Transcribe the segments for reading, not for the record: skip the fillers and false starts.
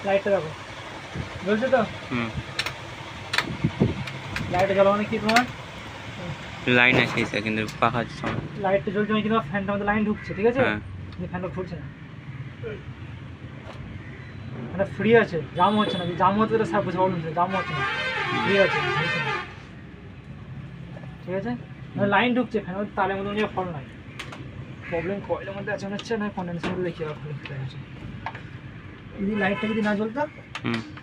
লাইটটা দেখো জ্বলছে তো। লাইটটা জ্বালা মানে কি তোমার লাইন আছে এসে কিন্তু পাখা লাইটটা জ্বলছে মানে কিন্তু ফ্যানটার মধ্যে লাইন ঢুকছে, ঠিক আছে? ফ্যানটা ঘুরছে না, এটা ফ্রি আছে, জাম হচ্ছে না। জাম হতে গেলে সব প্রবলেম হচ্ছে, জাম হচ্ছে না, ফ্রি আছে, ঠিক আছে? লাইন ঢুকছে ফ্যানের মধ্যে, তারের মধ্যে নিয়ে ফল নাই। প্রবলেম কয়েলের মধ্যে আছে হচ্ছে না, কন্ডেন্সার মধ্যে দেখি আছে। যদি লাইটটা যদি না জ্বলতো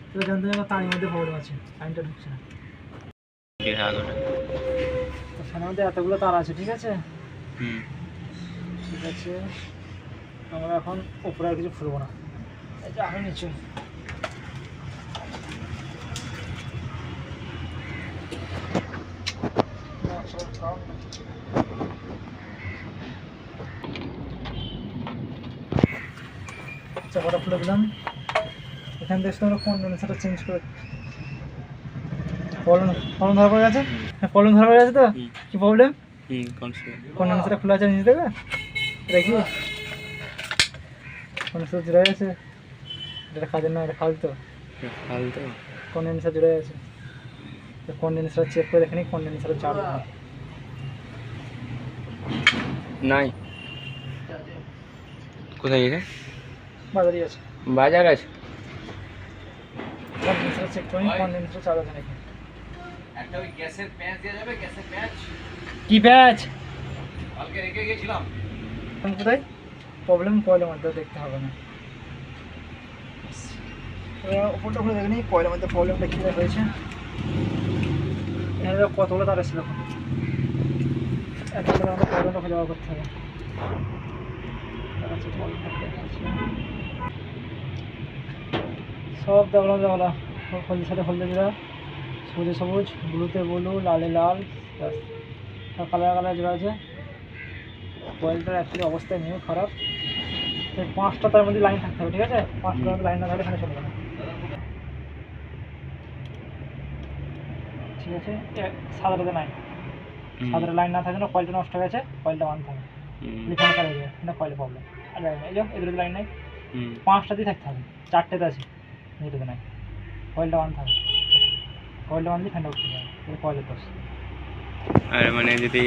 তাহলে জানতে হবে তারের মধ্যে প্রবলেম আছে, লাইনটা ঢুকছে না। তো ফ্যানের মধ্যে এতগুলো তার আছে, ঠিক আছে? ঠিক আছে, আমরা এখন উপরে আর কিছু খুলবো না, এই যে আমি নিচে চাপাটা খুলে দিলাম। এখান থেকে তোমরা কন্ডেন্সারটা চেঞ্জ করে কলম ধরা পড়ে গেছে। কলম ধরা পড়ে গেছে তো কি প্রবলেম? কন্ডেন্সারটা খোলা আছে, নিচে দেবে দেখি। কন্ডেন্সার জুড়ে গেছে, এটা কাজের না, এটা ফালতু। কন্ডেন্সার জুড়ে গেছে, কন্ডেন্সার চেক করে দেখে নি কন্ডেন্সারের চাপ নাই। কোথায় এটা? বাজারই আছে, বাজার আছে। কন্ডেন্সার চেক করে কন্ডেন্সার চাপ আছে নাকি। একটা ওই গ্যাসের প্যাচ দেওয়া যাবে, গ্যাসের প্যাচ কি প্যাচ কালকে রেখে গেছিলাম। কোথায় প্রবলেম? কয়েলের মধ্যে দেখতে হবে না, উপরটা খুলে দেখে নিই কয়েলের মধ্যে প্রবলেমটা কী হয়েছে। এখানে কতগুলো তার এসেছিল, এতগুলো আমাদের প্রবলেমটা খুঁজে বার করতে হবে। সব দেখলাম হলদের সাথে হলদে জোড়া, সবুজে সবুজ, ব্লুতে ব্লু, লালে লাল, সব কালার কালার জোড়া আছে। কয়েলটার অ্যাকচুয়ালি অবস্থায় নেই, খারাপ। পাঁচটা তার মধ্যে লাইন থাকতে হবে, ঠিক আছে? পাঁচটার মধ্যে লাইন না থাকলে এখানে চলবে না, ঠিক আছে? সাদাটাতে নাই, সাদাটা লাইন না থাকে না, কয়েলটা নষ্ট হয়ে গেছে, কয়েলটা বাঁধতে হবে, লিখানো কাজ হবে না, কয়েলে প্রবলেম। আর এই যে এগুলোতে লাইন নাই, পাঁচটাতেই থাকতে হবে, চারটেতে আছে, এগুলোতে নাই, কয়েলটা বাঁধতে হবে। কয়েলটা বাঁধলে ফ্যানটা উঠতে যাবে, কয়েলের দোষ। আর মানে যদি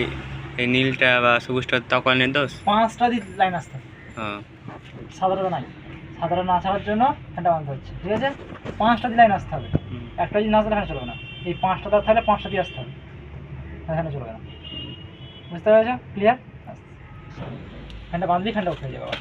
এই নীলটা বা সবুজটা তখন দোষ, পাঁচটা দিয়ে লাইন আসতে হবে, হ্যাঁ। সাদাটা নাই, সাদাটা না থাকার জন্য ফ্যানটা বাঁধতে হচ্ছে, ঠিক আছে? পাঁচটা দিয়ে লাইন আসতে হবে, একটা যদি না আসলে ফ্যান চলবে না। এই পাঁচটা তার থাকলে পাঁচটা দিয়ে আসতে হবে, ফ্যানে চলবে না। বুঝতে পেরেছো? ক্লিয়ার? ফ্যানটা বাঁধলেই ফ্যানটা উঠে যাবে আবার।